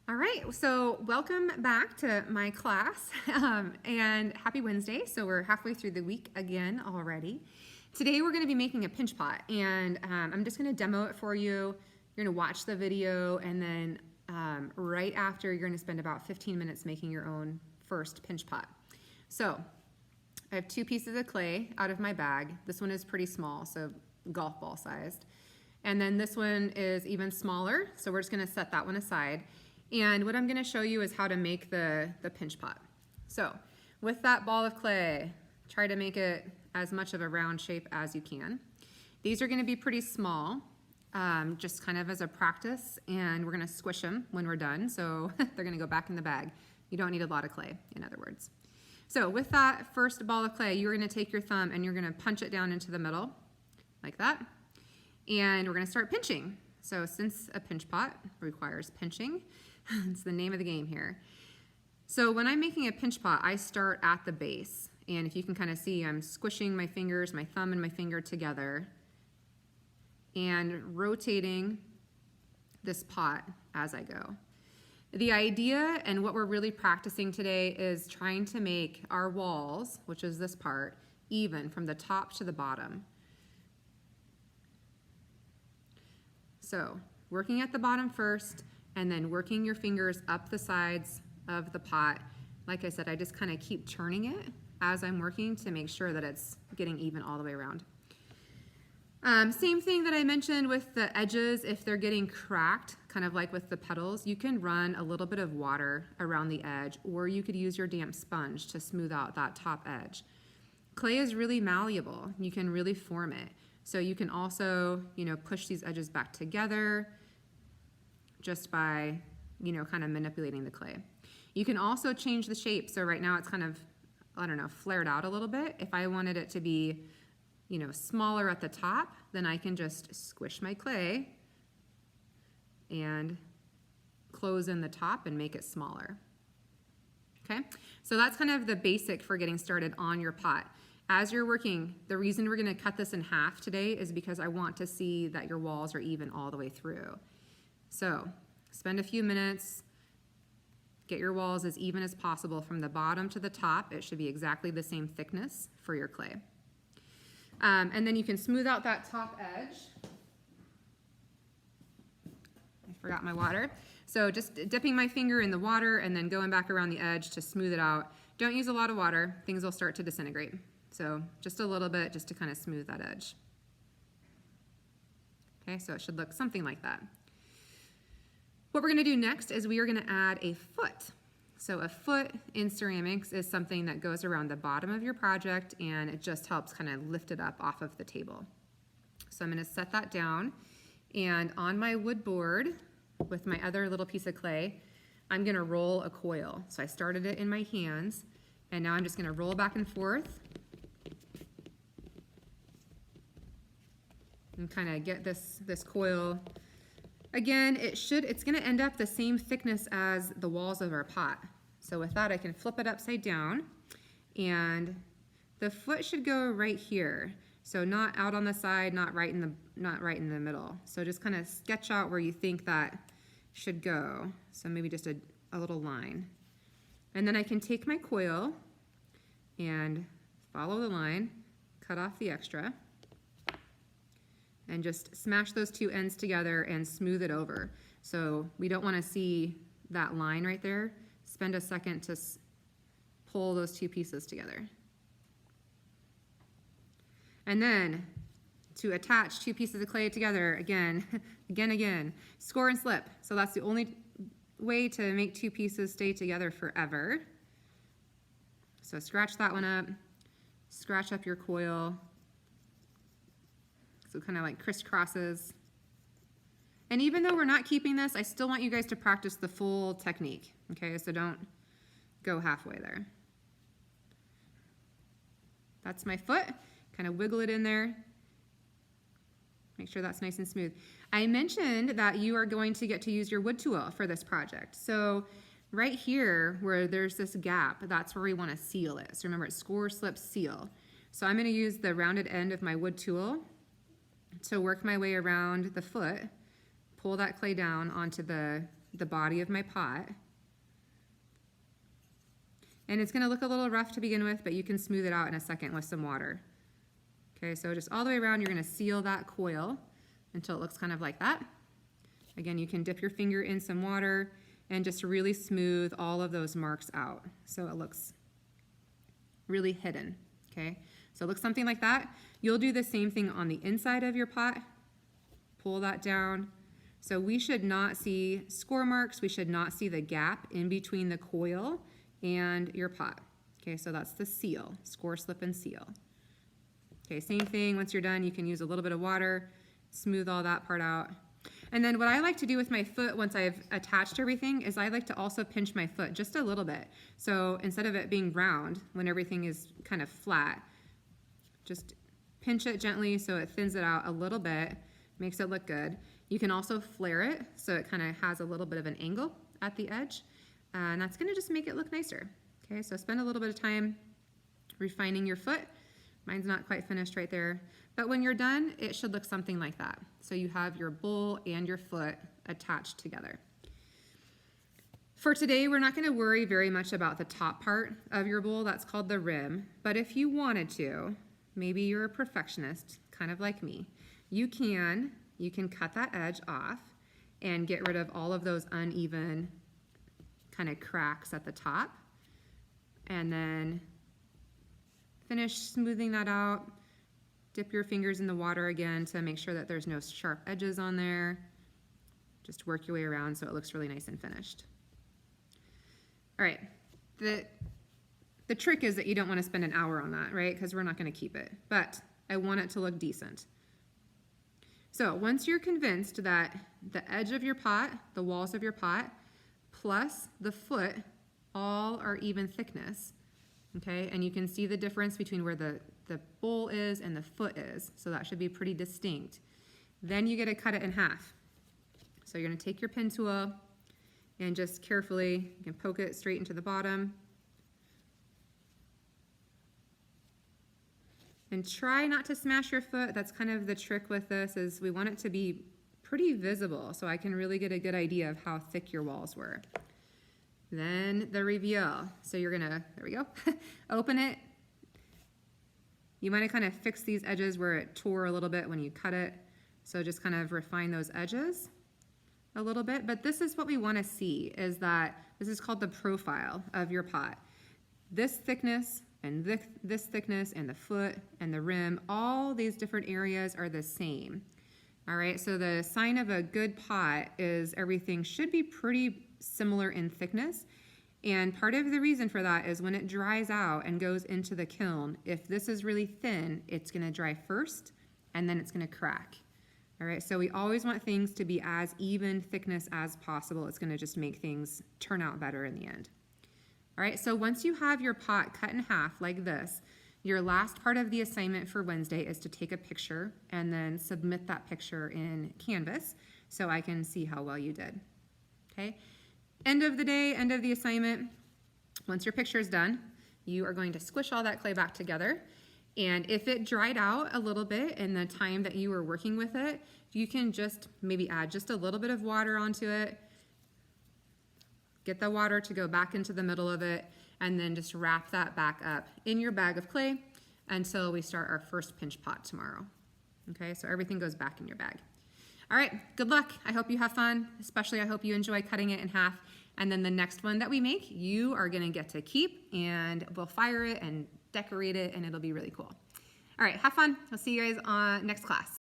All right, so welcome back to my class and happy Wednesday. So we're halfway through the week again already. Today we're going to be making a pinch pot and I'm just going to demo it for you. You're going to watch the video and then right after you're going to spend about 15 minutes making your own first pinch pot. So I have 2 pieces of clay out of my bag. This one is pretty small, so golf ball sized. And then this one is even smaller, so we're just going to set that one aside. And what I'm going to show you is how to make the pinch pot. So with that ball of clay, try to make it as much of a round shape as you can. These are going to be pretty small, just kind of as a practice, and we're going to squish them when we're done, so they're going to go back in the bag. You don't need a lot of clay, in other words. So with that first ball of clay, you're going to take your thumb and you're going to punch it down into the middle, like that. And we're going to start pinching. So since a pinch pot requires pinching, it's the name of the game here. So when I'm making a pinch pot, I start at the base. And if you can kind of see, I'm squishing my fingers, my thumb and my finger together, and rotating this pot as I go. The idea and what we're really practicing today is trying to make our walls, which is this part, even from the top to the bottom. So working at the bottom first, and then working your fingers up the sides of the pot. Like I said, I just kind of keep turning it as I'm working to make sure that it's getting even all the way around. Same thing that I mentioned with the edges. If they're getting cracked, kind of like with the petals, you can run a little bit of water around the edge, or you could use your damp sponge to smooth out that top edge. Clay is really malleable. You can really form it. So you can also, push these edges back together just by, kind of manipulating the clay. You can also change the shape. So right now it's kind of, flared out a little bit. If I wanted it to be, smaller at the top, then I can just squish my clay and close in the top and make it smaller. Okay, so that's kind of the basic for getting started on your pot. As you're working, the reason we're going to cut this in half today is because I want to see that your walls are even all the way through. So spend a few minutes, get your walls as even as possible from the bottom to the top. It should be exactly the same thickness for your clay. And then you can smooth out that top edge. I forgot my water. So just dipping my finger in the water and then going back around the edge to smooth it out. Don't use a lot of water. Things will start to disintegrate. So just a little bit just to kind of smooth that edge. Okay, so it should look something like that. What we're going to do next is we are going to add a foot. So a foot in ceramics is something that goes around the bottom of your project and it just helps kind of lift it up off of the table. So I'm going to set that down, and on my wood board with my other little piece of clay, I'm going to roll a coil. So I started it in my hands and now I'm just going to roll back and forth and kind of get this coil. Again, it's going to end up the same thickness as the walls of our pot. So with that, I can flip it upside down, and the foot should go right here. So not out on the side, not right in the middle. So just kind of sketch out where you think that should go. So maybe just a little line. And then I can take my coil and follow the line, cut off the extra, and just smash those 2 ends together and smooth it over. So we don't want to see that line right there. Spend a second to pull those 2 pieces together. And then to attach 2 pieces of clay together, again, score and slip. So that's the only way to make 2 pieces stay together forever. So scratch that one up, scratch up your coil, so kind of like crisscrosses. And even though we're not keeping this, I still want you guys to practice the full technique, okay? So don't go halfway there. That's my foot. Kind of wiggle it in there. Make sure that's nice and smooth. I mentioned that you are going to get to use your wood tool for this project. So right here where there's this gap, that's where we want to seal it. So remember, it's score, slip, seal. So I'm going to use the rounded end of my wood tool to work my way around the foot, pull that clay down onto the the body of my pot. And it's gonna look a little rough to begin with, but you can smooth it out in a second with some water. Okay, so just all the way around, you're gonna seal that coil until it looks kind of like that. Again, you can dip your finger in some water and just really smooth all of those marks out so it looks really hidden, okay? So it looks something like that. You'll do the same thing on the inside of your pot. Pull that down. So we should not see score marks. We should not see the gap in between the coil and your pot. Okay, so that's the seal, score, slip, and seal. Okay, same thing, once you're done, you can use a little bit of water, smooth all that part out. And then what I like to do with my foot once I've attached everything is I like to also pinch my foot just a little bit. So instead of it being round, when everything is kind of flat, just pinch it gently so it thins it out a little bit, makes it look good. You can also flare it so it kind of has a little bit of an angle at the edge, and that's gonna just make it look nicer. Okay, so spend a little bit of time refining your foot. Mine's not quite finished right there, but when you're done, it should look something like that. So you have your bowl and your foot attached together. For today, we're not gonna worry very much about the top part of your bowl, that's called the rim, but if you wanted to, maybe you're a perfectionist, kind of like me, you can cut that edge off and get rid of all of those uneven kind of cracks at the top, and then finish smoothing that out. Dip your fingers in the water again to make sure that there's no sharp edges on there. Just work your way around so it looks really nice and finished. All right, the trick is that you don't want to spend an hour on that, right? Because we're not going to keep it, but I want it to look decent. So once you're convinced that the edge of your pot, the walls of your pot, plus the foot all are even thickness, okay? And you can see the difference between where the bowl is and the foot is, so that should be pretty distinct. Then you get to cut it in half. So you're gonna take your pin tool and just carefully, you can poke it straight into the bottom. And try not to smash your foot. That's kind of the trick with this, is we want it to be pretty visible so I can really get a good idea of how thick your walls were. Then the reveal. So you're gonna, there we go, open it. You might kind of fix these edges where it tore a little bit when you cut it. So just kind of refine those edges a little bit. But this is what we want to see, is that this is called the profile of your pot. This thickness and this thickness and the foot and the rim, all these different areas are the same. All right, so the sign of a good pot is everything should be pretty similar in thickness. And part of the reason for that is when it dries out and goes into the kiln, if this is really thin, it's gonna dry first and then it's gonna crack. All right, so we always want things to be as even thickness as possible. It's gonna just make things turn out better in the end. All right, so once you have your pot cut in half like this, your last part of the assignment for Wednesday is to take a picture and then submit that picture in Canvas so I can see how well you did, okay? End of the day, end of the assignment, once your picture is done, you are going to squish all that clay back together. And if it dried out a little bit in the time that you were working with it, you can just maybe add just a little bit of water onto it, get the water to go back into the middle of it, and then just wrap that back up in your bag of clay until we start our first pinch pot tomorrow. Okay, so everything goes back in your bag. All right, good luck. I hope you have fun, especially I hope you enjoy cutting it in half. And then the next one that we make, you are gonna get to keep, and we'll fire it and decorate it, and it'll be really cool. All right, have fun. I'll see you guys on next class.